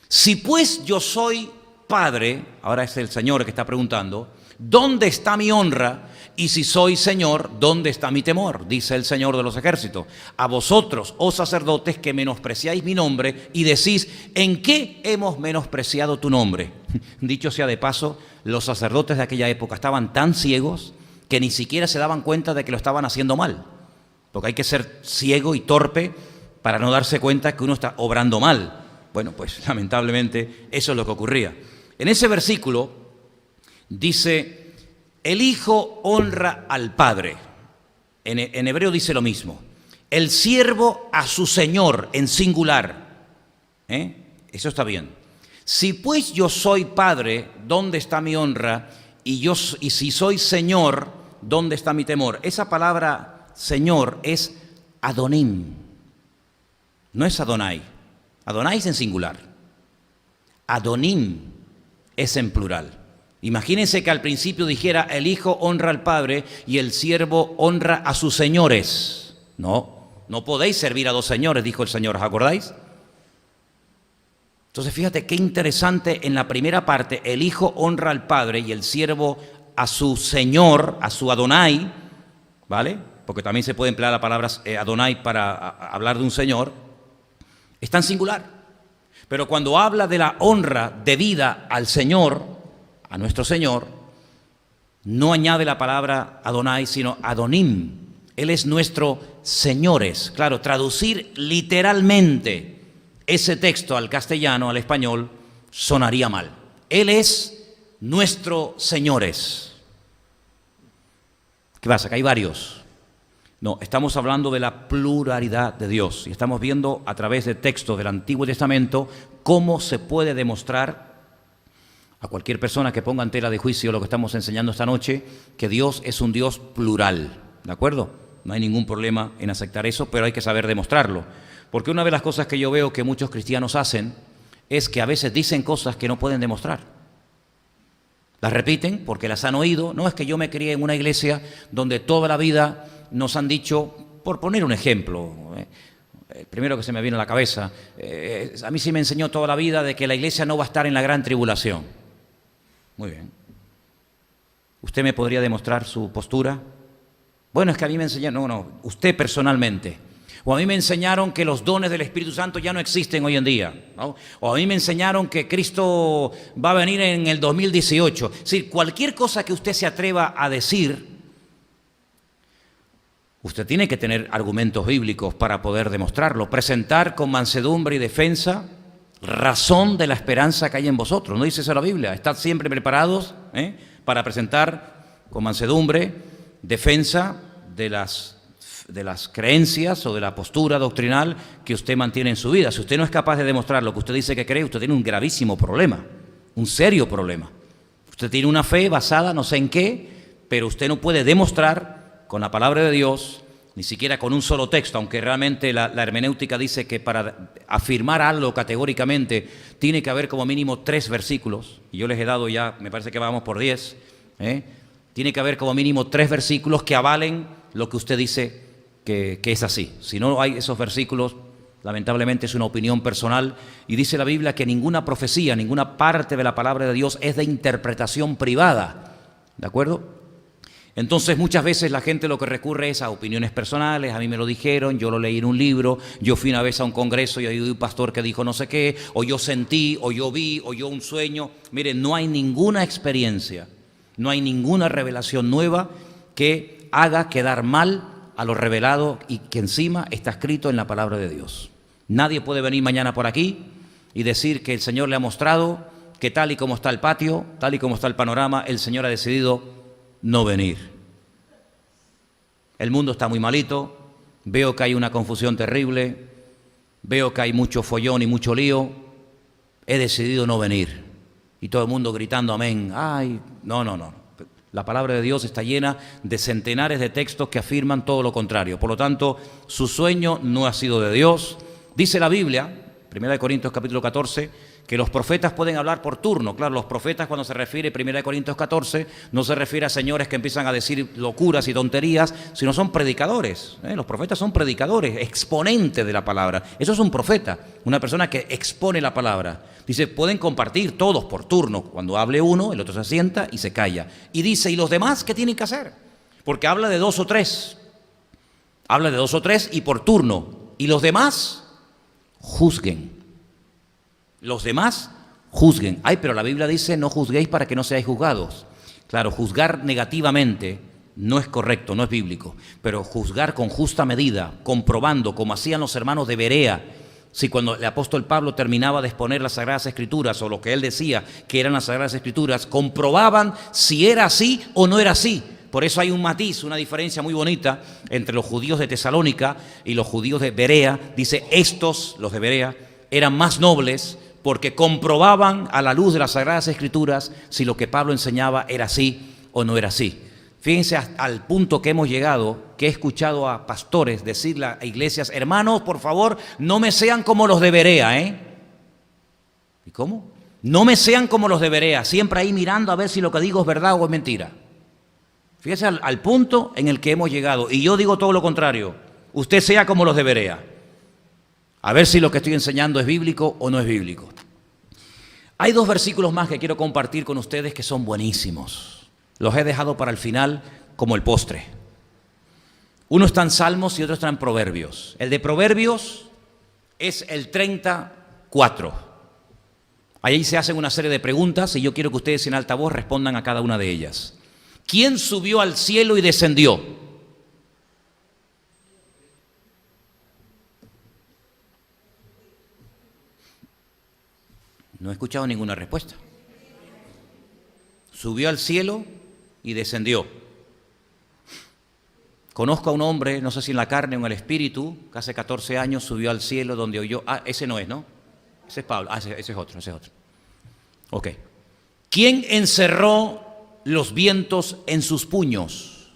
Si pues yo soy padre, ahora es el Señor que está preguntando, ¿dónde está mi honra? Y si soy Señor, ¿dónde está mi temor? Dice el Señor de los ejércitos. A vosotros, oh sacerdotes, que menospreciáis mi nombre y decís, ¿en qué hemos menospreciado tu nombre? Dicho sea de paso, los sacerdotes de aquella época estaban tan ciegos que ni siquiera se daban cuenta de que lo estaban haciendo mal. Porque hay que ser ciego y torpe para no darse cuenta que uno está obrando mal. Bueno, pues lamentablemente eso es lo que ocurría. En ese versículo dice, el hijo honra al padre. En hebreo dice lo mismo. El siervo a su señor, en singular. Eso está bien. Si pues yo soy padre, ¿dónde está mi honra? Y si soy señor, ¿dónde está mi temor? Esa palabra señor es Adonim. No es Adonai. Adonai es en singular. Adonim es en plural. Imagínense que al principio dijera el hijo honra al padre y el siervo honra a sus señores. No podéis servir a dos señores, dijo el Señor, ¿os acordáis? Entonces fíjate qué interesante, en la primera parte el hijo honra al padre y el siervo a su señor, a su Adonai, ¿vale? Porque también se puede emplear la palabra Adonai para hablar de un señor. Está en singular, pero cuando habla de la honra debida al Señor, a nuestro Señor, no añade la palabra Adonai, sino Adonim. Él es nuestro señores. Claro, traducir literalmente ese texto al castellano, al español, sonaría mal. Él es nuestro señores. ¿Qué pasa? Que hay varios. No, estamos hablando de la pluralidad de Dios y estamos viendo a través de textos del Antiguo Testamento cómo se puede demostrar a cualquier persona que ponga en tela de juicio lo que estamos enseñando esta noche, que Dios es un Dios plural, ¿de acuerdo? No hay ningún problema en aceptar eso, pero hay que saber demostrarlo. Porque una de las cosas que yo veo que muchos cristianos hacen es que a veces dicen cosas que no pueden demostrar. Las repiten porque las han oído. No es que yo me crié en una iglesia donde toda la vida nos han dicho, por poner un ejemplo, el primero que se me viene a la cabeza, a mí sí me enseñó toda la vida de que la iglesia no va a estar en la gran tribulación. Muy bien. ¿Usted me podría demostrar su postura? Bueno, es que a mí me enseñaron, no, usted personalmente. O a mí me enseñaron que los dones del Espíritu Santo ya no existen hoy en día, ¿no? O a mí me enseñaron que Cristo va a venir en el 2018. Es decir, cualquier cosa que usted se atreva a decir, usted tiene que tener argumentos bíblicos para poder demostrarlo. Presentar con mansedumbre y defensa razón de la esperanza que hay en vosotros. ¿No dice eso la Biblia? Estad siempre preparados para presentar con mansedumbre defensa de las creencias o de la postura doctrinal que usted mantiene en su vida. Si usted no es capaz de demostrar lo que usted dice que cree, usted tiene un gravísimo problema, un serio problema. Usted tiene una fe basada no sé en qué, pero usted no puede demostrar con la palabra de Dios, ni siquiera con un solo texto, aunque realmente la hermenéutica dice que para afirmar algo categóricamente tiene que haber como mínimo 3 versículos, y yo les he dado ya, me parece que vamos por 10, tiene que haber como mínimo 3 versículos que avalen lo que usted dice que es así. Si no hay esos versículos, lamentablemente es una opinión personal, y dice la Biblia que ninguna profecía, ninguna parte de la palabra de Dios es de interpretación privada, ¿de acuerdo? Entonces muchas veces la gente lo que recurre es a opiniones personales, a mí me lo dijeron, yo lo leí en un libro, yo fui una vez a un congreso y hay un pastor que dijo no sé qué, o yo sentí, o yo vi, o yo un sueño. Miren, no hay ninguna experiencia, no hay ninguna revelación nueva que haga quedar mal a lo revelado y que encima está escrito en la palabra de Dios. Nadie puede venir mañana por aquí y decir que el Señor le ha mostrado que tal y como está el patio, tal y como está el panorama, el Señor ha decidido no venir. El mundo está muy malito, veo que hay una confusión terrible, veo que hay mucho follón y mucho lío, he decidido no venir. Y todo el mundo gritando amén. Ay, no. La palabra de Dios está llena de centenares de textos que afirman todo lo contrario. Por lo tanto, su sueño no ha sido de Dios. Dice la Biblia, 1 Corintios capítulo 14, que los profetas pueden hablar por turno. Claro, los profetas, cuando se refiere 1 Corintios 14, no se refiere a señores que empiezan a decir locuras y tonterías, sino son predicadores. Los profetas son predicadores, exponentes de la palabra. Eso es un profeta, una persona que expone la palabra. Dice, pueden compartir todos por turno. Cuando hable uno, el otro se sienta y se calla. Y dice, ¿y los demás qué tienen que hacer? Porque habla de 2 o 3. Habla de 2 o 3 y por turno. Y los demás juzguen. Los demás juzguen. Ay, pero la Biblia dice, no juzguéis para que no seáis juzgados. Claro, juzgar negativamente no es correcto, no es bíblico. Pero juzgar con justa medida, comprobando, como hacían los hermanos de Berea. Si cuando el apóstol Pablo terminaba de exponer las Sagradas Escrituras, o lo que él decía que eran las Sagradas Escrituras, comprobaban si era así o no era así. Por eso hay un matiz, una diferencia muy bonita entre los judíos de Tesalónica y los judíos de Berea. Dice, estos, los de Berea, eran más nobles porque comprobaban a la luz de las Sagradas Escrituras si lo que Pablo enseñaba era así o no era así. Fíjense al punto que hemos llegado, que he escuchado a pastores decirle a iglesias, hermanos, por favor, no me sean como los de Berea, ¿Y cómo? No me sean como los de Berea, siempre ahí mirando a ver si lo que digo es verdad o es mentira. Fíjense al punto en el que hemos llegado, y yo digo todo lo contrario, usted sea como los de Berea. A ver si lo que estoy enseñando es bíblico o no es bíblico. Hay 2 versículos más que quiero compartir con ustedes que son buenísimos. Los he dejado para el final como el postre. Uno está en Salmos y otro está en Proverbios. El de Proverbios es el 34. Ahí se hacen una serie de preguntas y yo quiero que ustedes en alta voz respondan a cada una de ellas. ¿Quién subió al cielo y descendió? No he escuchado ninguna respuesta. Subió al cielo y descendió. Conozco a un hombre, no sé si en la carne o en el espíritu, que hace 14 años subió al cielo donde oyó. Ese no es, ¿no? Ese es Pablo. Ese es otro. Ok. ¿Quién encerró los vientos en sus puños?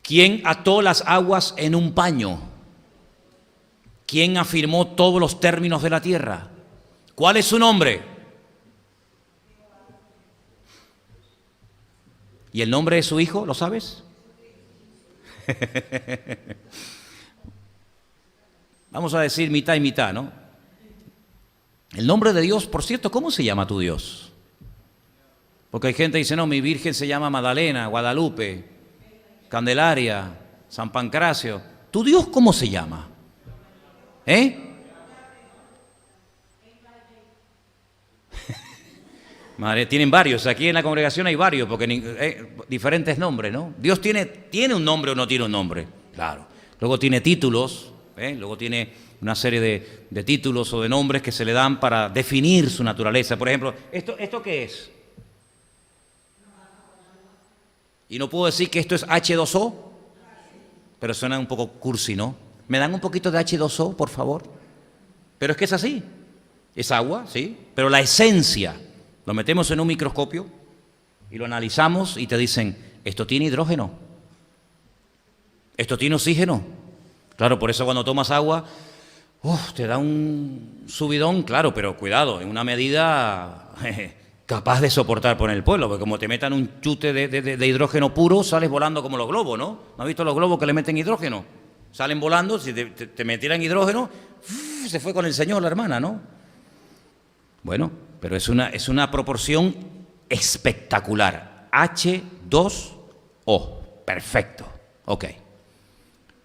¿Quién ató las aguas en un paño? ¿Quién afirmó todos los términos de la tierra? ¿Cuál es su nombre? ¿Y el nombre de su hijo? ¿Lo sabes? Vamos a decir mitad y mitad, ¿no? El nombre de Dios, por cierto, ¿cómo se llama tu Dios? Porque hay gente que dice, no, mi Virgen se llama Magdalena, Guadalupe, Candelaria, San Pancracio. ¿Tu Dios cómo se llama? Madre, tienen varios, aquí en la congregación hay varios, porque diferentes nombres, ¿no? Dios tiene un nombre o no tiene un nombre, claro. Luego tiene títulos, luego tiene una serie de títulos o de nombres que se le dan para definir su naturaleza. Por ejemplo, ¿esto qué es? Y no puedo decir que esto es H2O. pero suena un poco cursi, ¿no? ¿Me dan un poquito de H2O, por favor? Pero es que es así. Es agua, sí, pero la esencia, lo metemos en un microscopio y lo analizamos y te dicen, esto tiene hidrógeno, esto tiene oxígeno. Claro, por eso cuando tomas agua, te da un subidón, claro, pero cuidado, en una medida capaz de soportar por el pueblo, porque como te metan un chute de hidrógeno puro, sales volando como los globos, ¿no? ¿No has visto los globos que le meten hidrógeno? Salen volando, si te metieran hidrógeno, se fue con el Señor la hermana, ¿no? Bueno, pero es una proporción espectacular. H2O, perfecto, ok.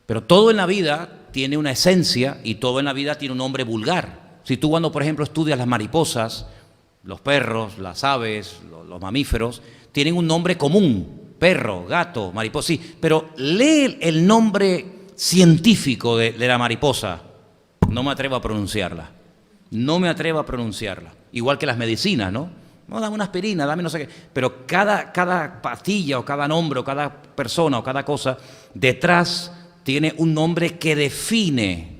Pero todo en la vida tiene una esencia y todo en la vida tiene un nombre vulgar. Si tú cuando, por ejemplo, estudias las mariposas, los perros, las aves, los mamíferos, tienen un nombre común, perro, gato, mariposa, sí, pero lee el nombre científico de la mariposa, no me atrevo a pronunciarla. No me atrevo a pronunciarla. Igual que las medicinas, ¿no? No, dame una aspirina, dame no sé qué. Pero cada pastilla o cada nombre o cada persona o cada cosa detrás tiene un nombre que define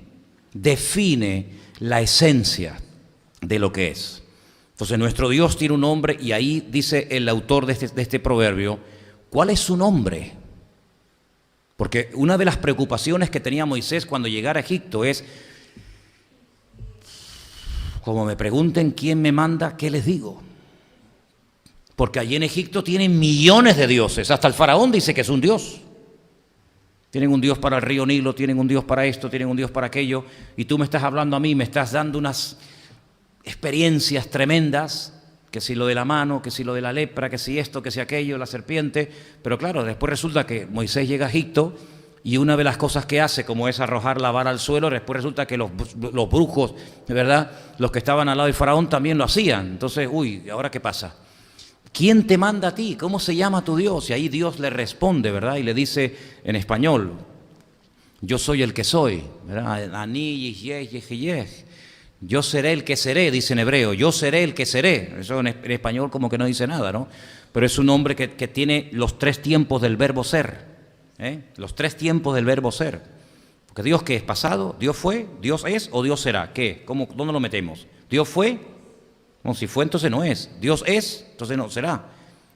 la esencia de lo que es. Entonces nuestro Dios tiene un nombre y ahí dice el autor de este proverbio, ¿cuál es su nombre? Porque una de las preocupaciones que tenía Moisés cuando llegara a Egipto es, como me pregunten quién me manda, ¿qué les digo? Porque allí en Egipto tienen millones de dioses, hasta el faraón dice que es un dios. Tienen un dios para el río Nilo, tienen un dios para esto, tienen un dios para aquello, y tú me estás hablando a mí, me estás dando unas experiencias tremendas, que si lo de la mano, que si lo de la lepra, que si esto, que si aquello, la serpiente, pero claro, después resulta que Moisés llega a Egipto y una de las cosas que hace, como es arrojar la vara al suelo, después resulta que los brujos, de verdad, los que estaban al lado del faraón también lo hacían. Entonces, ¿ahora qué pasa? ¿Quién te manda a ti? ¿Cómo se llama tu Dios? Y ahí Dios le responde, ¿verdad? Y le dice en español, yo soy el que soy, ¿verdad? Ani, yo seré el que seré, dice en hebreo, yo seré el que seré. Eso en español como que no dice nada, ¿no? Pero es un nombre que tiene los 3 tiempos del verbo ser. Los 3 tiempos del verbo ser. Porque Dios, ¿qué es? ¿Pasado? ¿Dios fue? ¿Dios es o Dios será? ¿Qué? ¿Dónde lo metemos? ¿Dios fue? No, si fue entonces no es. ¿Dios es? Entonces no será.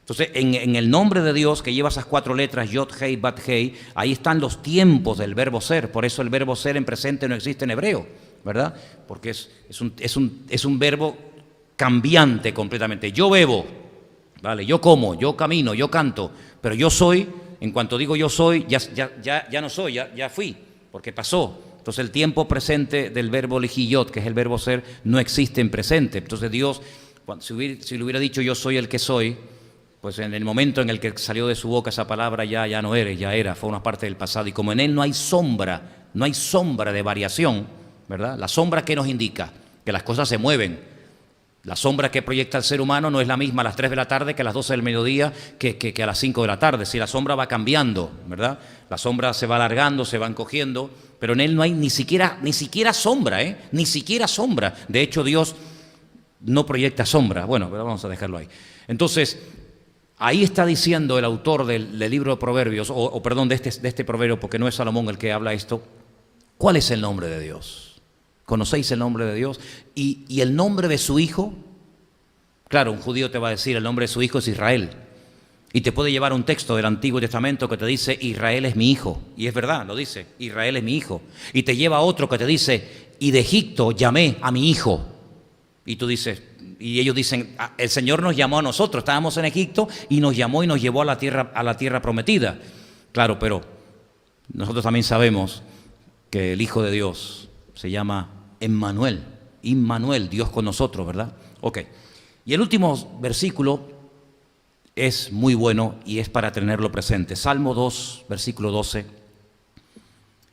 Entonces en el nombre de Dios que lleva esas 4 letras, Yod, Hei, Bat, Hei, ahí están los tiempos del verbo ser. Por eso el verbo ser en presente no existe en hebreo, ¿verdad? Porque es un verbo cambiante completamente. Yo bebo, ¿vale? Yo como, yo camino, yo canto, pero yo soy. En cuanto digo yo soy, ya no soy, ya fui, porque pasó. Entonces el tiempo presente del verbo lijiyot, que es el verbo ser, no existe en presente. Entonces Dios, si le hubiera dicho yo soy el que soy, pues en el momento en el que salió de su boca esa palabra ya no eres, ya era, fue una parte del pasado. Y como en él no hay sombra de variación, ¿verdad? La sombra que nos indica que las cosas se mueven. La sombra que proyecta el ser humano no es la misma a las 3 de la tarde que a las 12 del mediodía que a las 5 de la tarde. Si la sombra va cambiando, ¿verdad? La sombra se va alargando, se va encogiendo, pero en él no hay ni siquiera sombra, ni siquiera sombra. De hecho, Dios no proyecta sombra. Bueno, pero vamos a dejarlo ahí. Entonces, ahí está diciendo el autor del libro de Proverbios, perdón, de este proverbio, porque no es Salomón el que habla esto, ¿cuál es el nombre de Dios? ¿Conocéis el nombre de Dios? ¿Y el nombre de su hijo? Claro, un judío te va a decir, el nombre de su hijo es Israel. Y te puede llevar un texto del Antiguo Testamento que te dice, Israel es mi hijo. Y es verdad, lo dice, Israel es mi hijo. Y te lleva otro que te dice, y de Egipto llamé a mi hijo. Y tú dices, y ellos dicen, el Señor nos llamó a nosotros, estábamos en Egipto y nos llamó y nos llevó a la tierra prometida. Claro, pero nosotros también sabemos que el Hijo de Dios se llama Emmanuel, Dios con nosotros, ¿verdad? Ok. Y el último versículo es muy bueno y es para tenerlo presente. Salmo 2, versículo 12,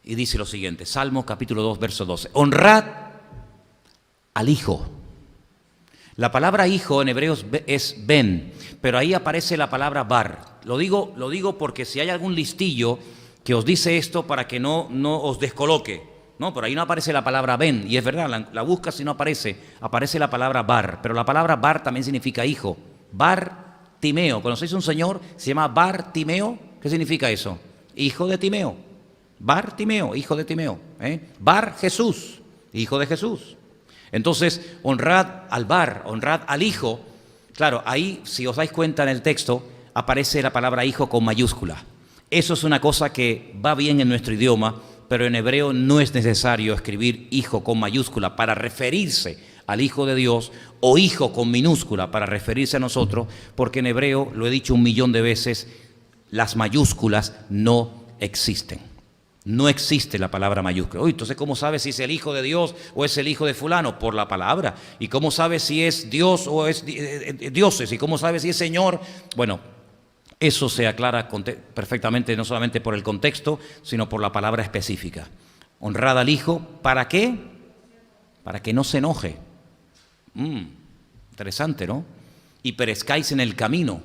y dice lo siguiente, Salmo capítulo 2, verso 12. Honrad al Hijo. La palabra hijo en hebreo es ben, pero ahí aparece la palabra bar. Lo digo porque si hay algún listillo que os dice esto para que no os descoloque. No, por ahí no aparece la palabra ben, y es verdad, la buscas y no aparece la palabra bar, pero la palabra bar también significa hijo. Bartimeo, ¿conocéis un señor? Se llama Bartimeo, ¿qué significa eso? Hijo de Timeo, Bartimeo, hijo de Timeo. Bar Jesús, hijo de Jesús. Entonces, honrad al Bar, honrad al Hijo. Claro, ahí, si os dais cuenta en el texto, aparece la palabra hijo con mayúscula. Eso es una cosa que va bien en nuestro idioma, pero en hebreo no es necesario escribir hijo con mayúscula para referirse al Hijo de Dios o hijo con minúscula para referirse a nosotros, porque en hebreo, lo he dicho 1.000.000 de veces, las mayúsculas no existen. No existe la palabra mayúscula. Uy, entonces, ¿cómo sabes si es el Hijo de Dios o es el Hijo de fulano? Por la palabra. ¿Y cómo sabes si es Dios o es dioses? ¿Y cómo sabes si es Señor? Bueno, eso se aclara perfectamente, no solamente por el contexto, sino por la palabra específica. Honrad al Hijo, ¿para qué? Para que no se enoje. Interesante, ¿no? Y perezcáis en el camino,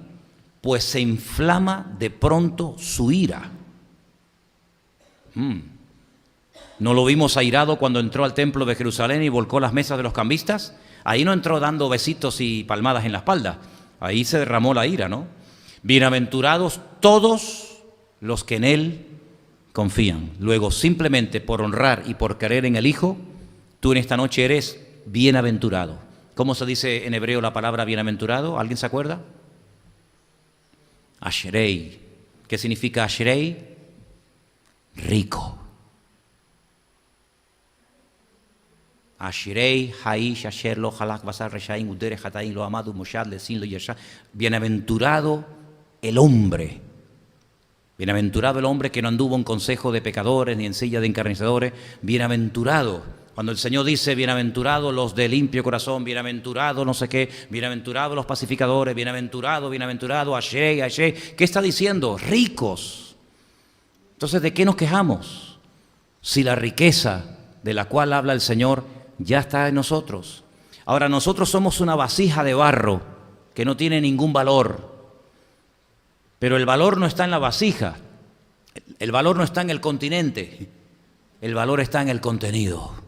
pues se inflama de pronto su ira. ¿No lo vimos airado cuando entró al templo de Jerusalén y volcó las mesas de los cambistas? Ahí no entró dando besitos y palmadas en la espalda. Ahí se derramó la ira, ¿no? Bienaventurados todos los que en Él confían. Luego, simplemente por honrar y por creer en el Hijo, tú en esta noche eres bienaventurado. ¿Cómo se dice en hebreo la palabra bienaventurado? ¿Alguien se acuerda? Ashrei. ¿Qué significa Ashrei? Rico. Ashrei, Haish, Asher, Lo, Halak, Basar, Reshaim, Udere, Hataim, Lo, Amadu, Moshad, Lesin, Lo, Yesha. Bienaventurado el hombre. Bienaventurado el hombre que no anduvo en consejo de pecadores ni en silla de encarnecedores. Bienaventurado. Cuando el Señor dice, bienaventurados los de limpio corazón, bienaventurados no sé qué, bienaventurados los pacificadores, bienaventurado, Ashrei, Ashrei. ¿Qué está diciendo? Ricos. Entonces, ¿de qué nos quejamos? Si la riqueza de la cual habla el Señor ya está en nosotros. Ahora, nosotros somos una vasija de barro que no tiene ningún valor. Pero el valor no está en la vasija, el valor no está en el continente, el valor está en el contenido.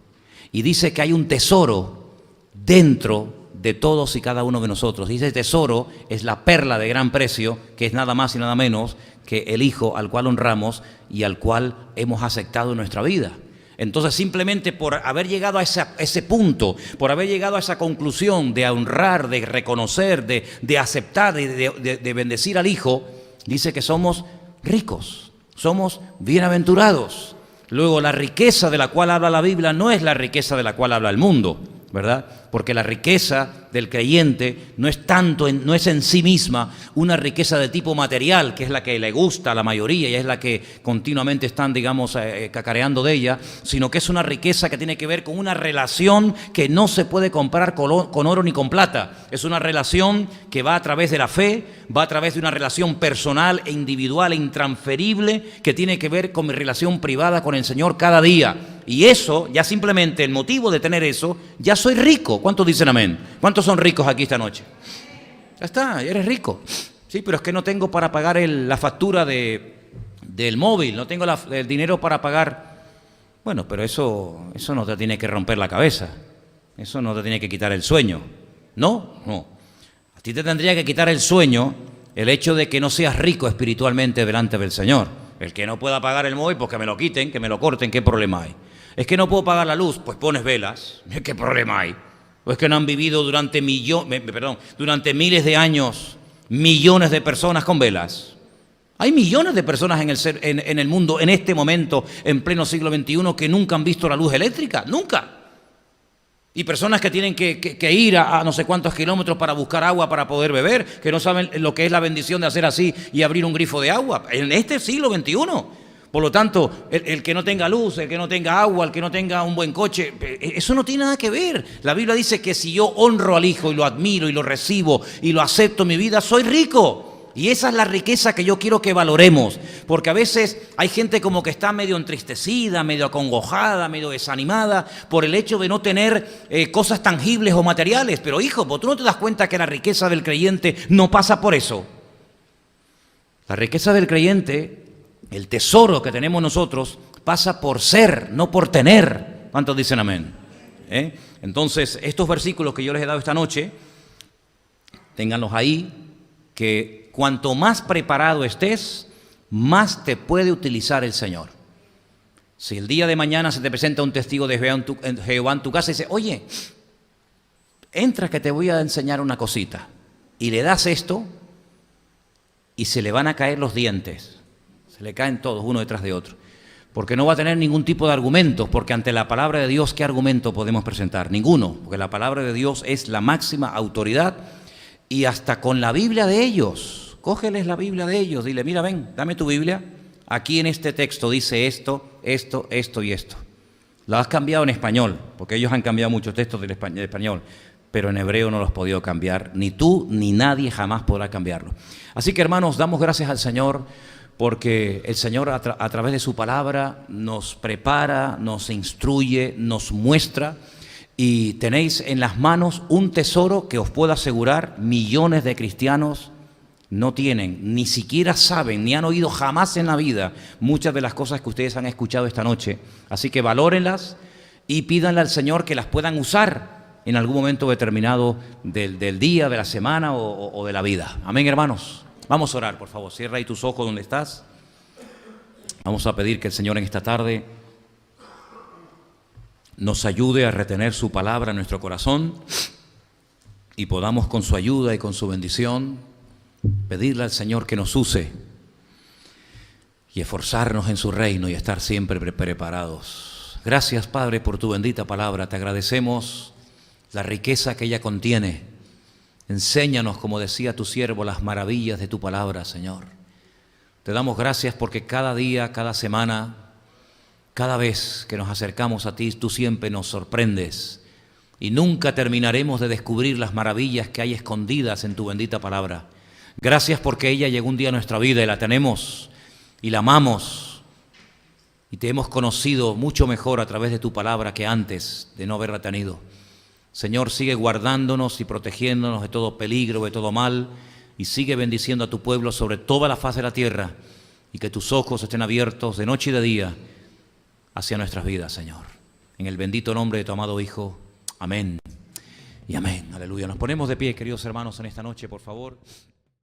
Y dice que hay un tesoro dentro de todos y cada uno de nosotros. Dice, el tesoro es la perla de gran precio, que es nada más y nada menos que el Hijo al cual honramos y al cual hemos aceptado en nuestra vida. Entonces, simplemente por haber llegado a ese punto, por haber llegado a esa conclusión de honrar, de reconocer, de aceptar, de bendecir al Hijo, dice que somos ricos, somos bienaventurados. Luego, la riqueza de la cual habla la Biblia no es la riqueza de la cual habla el mundo, ¿verdad? Porque la riqueza del creyente no es en sí misma una riqueza de tipo material, que es la que le gusta a la mayoría y es la que continuamente están, digamos, cacareando de ella, sino que es una riqueza que tiene que ver con una relación que no se puede comprar con oro ni con plata. Es una relación que va a través de la fe, va a través de una relación personal e individual e intransferible que tiene que ver con mi relación privada con el Señor cada día. Y eso, ya simplemente el motivo de tener eso, ya soy rico. ¿Cuántos dicen amén? ¿Cuántos son ricos aquí esta noche? Ya está, ya eres rico. Sí, pero es que no tengo para pagar la factura del móvil, no tengo el dinero para pagar. Bueno, pero eso no te tiene que romper la cabeza. Eso no te tiene que quitar el sueño. ¿No? No. A ti te tendría que quitar el sueño el hecho de que no seas rico espiritualmente delante del Señor. El que no pueda pagar el móvil, pues que me lo quiten, que me lo corten, ¿qué problema hay? Es que no puedo pagar la luz, pues pones velas, ¿qué problema hay? O es que no han vivido durante miles de años millones de personas con velas. Hay millones de personas en el mundo en este momento, en pleno siglo XXI, que nunca han visto la luz eléctrica, nunca. Y personas que tienen que ir a no sé cuántos kilómetros para buscar agua para poder beber, que no saben lo que es la bendición de hacer así y abrir un grifo de agua, en este siglo XXI. Por lo tanto, el que no tenga luz, el que no tenga agua, el que no tenga un buen coche, eso no tiene nada que ver. La Biblia dice que si yo honro al Hijo y lo admiro y lo recibo y lo acepto en mi vida, soy rico. Y esa es la riqueza que yo quiero que valoremos. Porque a veces hay gente como que está medio entristecida, medio acongojada, medio desanimada por el hecho de no tener cosas tangibles o materiales. Pero hijo, ¿tú no te das cuenta que la riqueza del creyente no pasa por eso? La riqueza del creyente, el tesoro que tenemos nosotros, pasa por ser, no por tener. ¿Cuántos dicen amén? Entonces, estos versículos que yo les he dado esta noche, ténganlos ahí, que cuanto más preparado estés, más te puede utilizar el Señor. Si el día de mañana se te presenta un testigo de Jehová en tu casa y dice, oye, entra que te voy a enseñar una cosita, y le das esto y se le van a caer los dientes, se le caen todos uno detrás de otro, porque no va a tener ningún tipo de argumentos, porque ante la palabra de Dios, ¿qué argumento podemos presentar? Ninguno, porque la palabra de Dios es la máxima autoridad, y hasta con la Biblia de ellos, cógeles la Biblia de ellos, dile, mira, ven, dame tu Biblia, aquí en este texto dice esto, esto, esto y esto. Lo has cambiado en español, porque ellos han cambiado muchos textos del español, pero en hebreo no los has podido cambiar, ni tú ni nadie jamás podrá cambiarlo. Así que, hermanos, damos gracias al Señor, porque el Señor a través de su palabra nos prepara, nos instruye, nos muestra, y tenéis en las manos un tesoro que os puedo asegurar millones de cristianos no tienen, ni siquiera saben, ni han oído jamás en la vida muchas de las cosas que ustedes han escuchado esta noche. Así que valórenlas y pídanle al Señor que las puedan usar en algún momento determinado del día, de la semana o de la vida. Amén, hermanos. Vamos a orar, por favor. Cierra ahí tus ojos donde estás. Vamos a pedir que el Señor en esta tarde nos ayude a retener su palabra en nuestro corazón y podamos con su ayuda y con su bendición pedirle al Señor que nos use y esforzarnos en su reino y estar siempre preparados. Gracias, Padre, por tu bendita palabra. Te agradecemos la riqueza que ella contiene. Enséñanos, como decía tu siervo, las maravillas de tu palabra, Señor. Te damos gracias porque cada día, cada semana, cada vez que nos acercamos a ti, tú siempre nos sorprendes y nunca terminaremos de descubrir las maravillas que hay escondidas en tu bendita palabra. Gracias porque ella llegó un día a nuestra vida y la tenemos y la amamos y te hemos conocido mucho mejor a través de tu palabra que antes de no haberla tenido. Señor, sigue guardándonos y protegiéndonos de todo peligro, de todo mal, y sigue bendiciendo a tu pueblo sobre toda la faz de la tierra, y que tus ojos estén abiertos de noche y de día hacia nuestras vidas, Señor. En el bendito nombre de tu amado Hijo. Amén y amén. Aleluya. Nos ponemos de pie, queridos hermanos, en esta noche, por favor.